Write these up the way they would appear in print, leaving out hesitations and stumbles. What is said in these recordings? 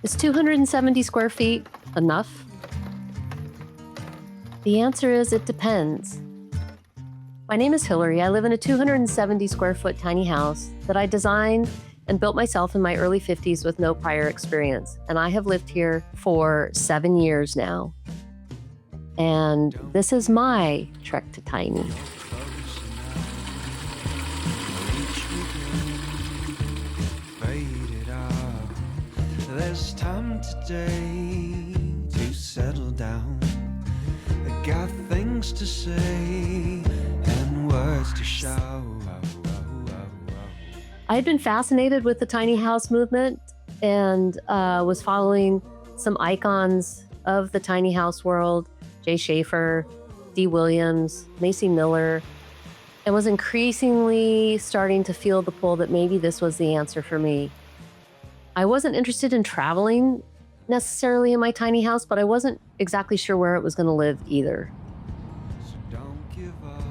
Is 270 square feet enough? The answer is it depends. My name is Hillary. I live in a 270 square foot tiny house that I designed and built myself in my early 50s with no prior experience. And I have lived here for 7 years now. And this is my trek to tiny. There's time today to settle down. I got things to say and words to shout. I had been fascinated with the tiny house movement and was following some icons of the tiny house world, Jay Schaefer, Dee Williams, Macy Miller, and was increasingly starting to feel the pull that maybe this was the answer for me. I wasn't interested in traveling necessarily in my tiny house, but I wasn't exactly sure where it was going to live either. So don't give up,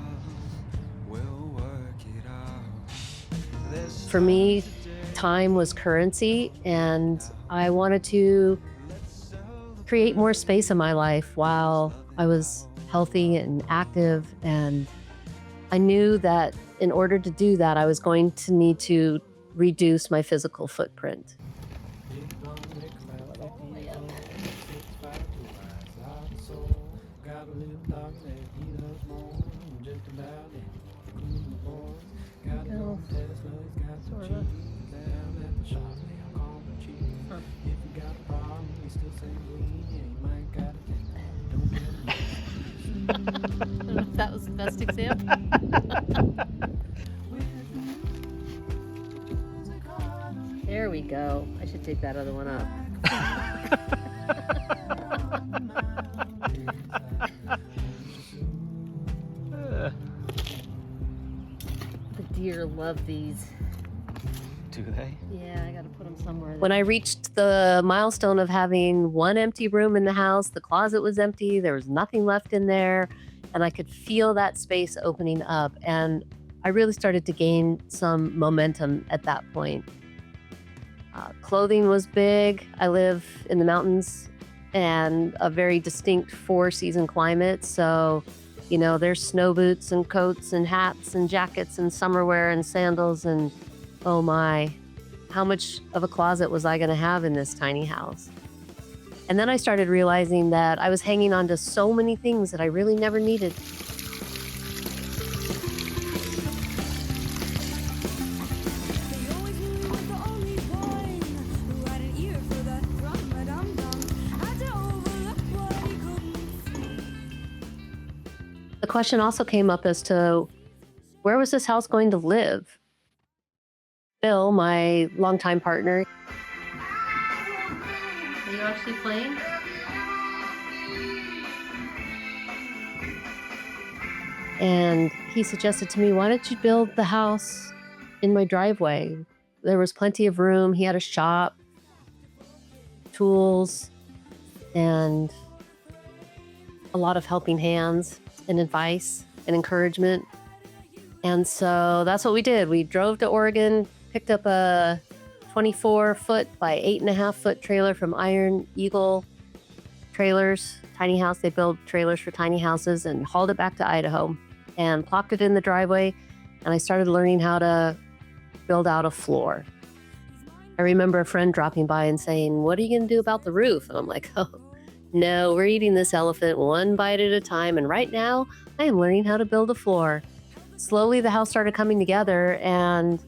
we'll work it out. There's For me, time was currency, and I wanted to create more space in my life while I was healthy and active. And I knew that in order to do that, I was going to need to reduce my physical footprint. That was the best example. There we go. I should take that other one up. The deer love these. Do they? Yeah, I gotta put them somewhere. When I reached the milestone of having one empty room in the house, the closet was empty, there was nothing left in there, and I could feel that space opening up. And I really started to gain some momentum at that point. Clothing was big. I live in the mountains and a very distinct 4-season climate. So, there's snow boots and coats and hats and jackets and summer wear and sandals. And oh my, how much of a closet was I going to have in this tiny house? And then I started realizing that I was hanging on to so many things that I really never needed. The question also came up as to where was this house going to live? Bill, my longtime partner. Are you actually playing? And he suggested to me, why don't you build the house in my driveway? There was plenty of room. He had a shop, tools, and a lot of helping hands and advice and encouragement. And so that's what we did. We drove to Oregon, picked up a 24-foot by 8.5-foot trailer from Iron Eagle Trailers, tiny house. They build trailers for tiny houses, and hauled it back to Idaho and plopped it in the driveway. And I started learning how to build out a floor. I remember a friend dropping by and saying, what are you going to do about the roof? And I'm like, oh, no, we're eating this elephant one bite at a time. And right now I am learning how to build a floor. Slowly the house started coming together, and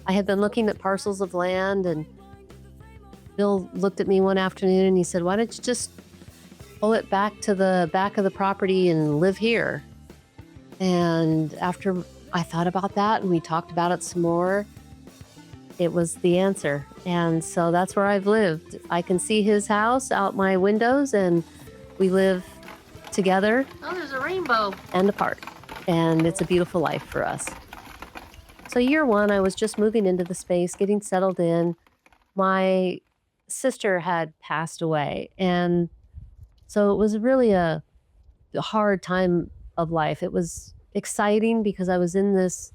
I had been looking at parcels of land, and Bill looked at me one afternoon and he said, why don't you just pull it back to the back of the property and live here? And after I thought about that and we talked about it some more, it was the answer. And so that's where I've lived. I can see his house out my windows, and we live together. Oh, there's a rainbow. And apart. And it's a beautiful life for us. So year one, I was just moving into the space, getting settled in. My sister had passed away. And so it was really a hard time of life. It was exciting because I was in this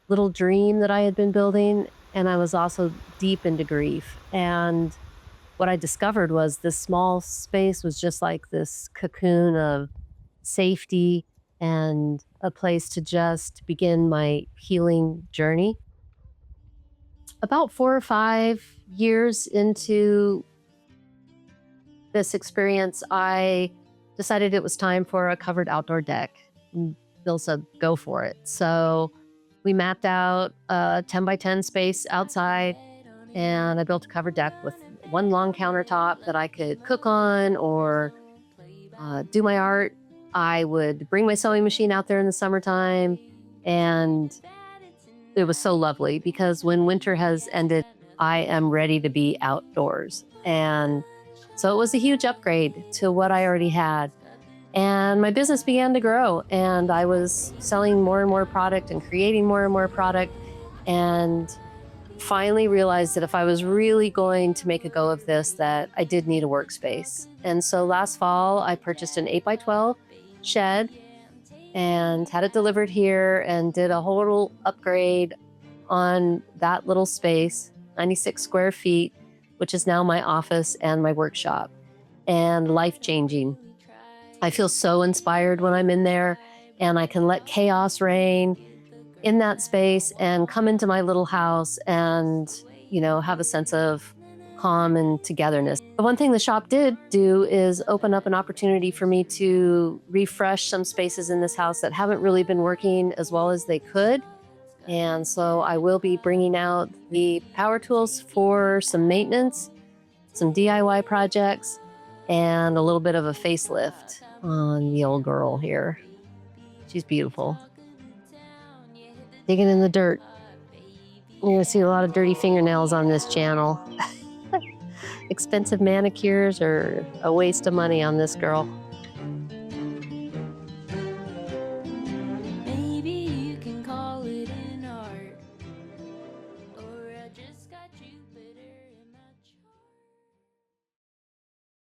little dream that I had been building, and I was also deep into grief. And what I discovered was this small space was just like this cocoon of safety and a place to just begin my healing journey. About 4 or 5 years into this experience, I decided it was time for a covered outdoor deck. And Bill said, go for it. So we mapped out a 10 by 10 space outside, and I built a covered deck with one long countertop that I could cook on or do my art. I would bring my sewing machine out there in the summertime, and it was so lovely because when winter has ended, I am ready to be outdoors. And so it was a huge upgrade to what I already had. And my business began to grow, and I was selling more and more product and creating more and more product, and finally realized that if I was really going to make a go of this, that I did need a workspace. And so last fall, I purchased an 8 by 12 shed and had it delivered here and did a whole upgrade on that little space, 96 square feet, which is now my office and my workshop, and life-changing. I feel so inspired when I'm in there, and I can let chaos reign in that space and come into my little house and, have a sense of calm and togetherness. The one thing the shop did do is open up an opportunity for me to refresh some spaces in this house that haven't really been working as well as they could. And so I will be bringing out the power tools for some maintenance, some DIY projects, and a little bit of a facelift on the old girl here. She's beautiful. Digging in the dirt. You're gonna see a lot of dirty fingernails on this channel. Expensive manicures are a waste of money on this girl.